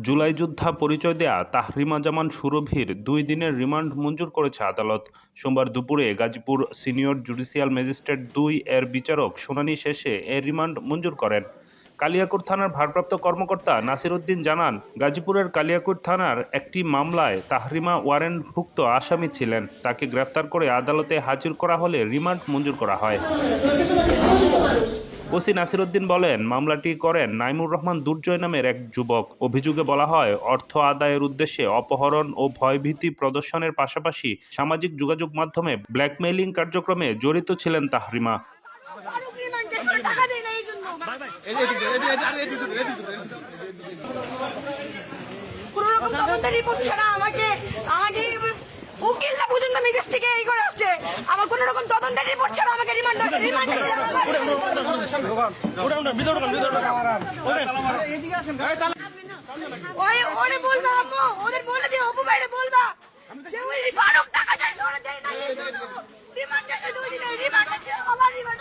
জুলাই যোদ্ধা পরিচয় দেয়া তাহরিমা জামান সুরভির 2 দিনের রিমান্ড মঞ্জুর করেছে আদালত। সোমবার দুপুরে গাজীপুর সিনিয়র জুডিশিয়াল ম্যাজিস্ট্রেট 2 এর বিচারক শুনানি শেষে এ রিমান্ড মঞ্জুর করেন। কালিয়াকৈর থানার ভারপ্রাপ্ত কর্মকর্তা নাসির উদ্দিন জানান, গাজীপুরের কালিয়াকৈর থানার একটি মামলায় তাহরিমা ওয়ারেন্টভুক্ত আসামি ছিলেন। তাকে গ্রেফতার করে আদালতে হাজির করা হলে রিমান্ড মঞ্জুর করা হয়। ওসি নাসির উদ্দিন বলেন, মামলাটি করেন নাইমুর রহমান দুর্জয় নামের এক যুবক। অভিযোগে বলা হয়, অর্থ আদায়ের উদ্দেশ্যে অপহরণ ও ভয়ভীতি প্রদর্শনের পাশাপাশি সামাজিক যোগাযোগ মাধ্যমে ব্ল্যাকমেইলিং কার্যক্রমে জড়িত ছিলেন তাহরিমা। উকিলরা পর্যন্ত মেজাজ থেকে এই করে আসছে, আমার কোনো রকম তদন্তের রিপোর্ট ছাড়া আমাকে রিমান্ড ওরে বলবা আম্মু, ওদের বলে দিও, অপু বাইরে বলবা যে ওই ফারুক টাকা চাইছে ওরা দেয় না, রিমান্ড চাইছে 2 দিনের রিমান্ড আছে, আবার রিমান্ড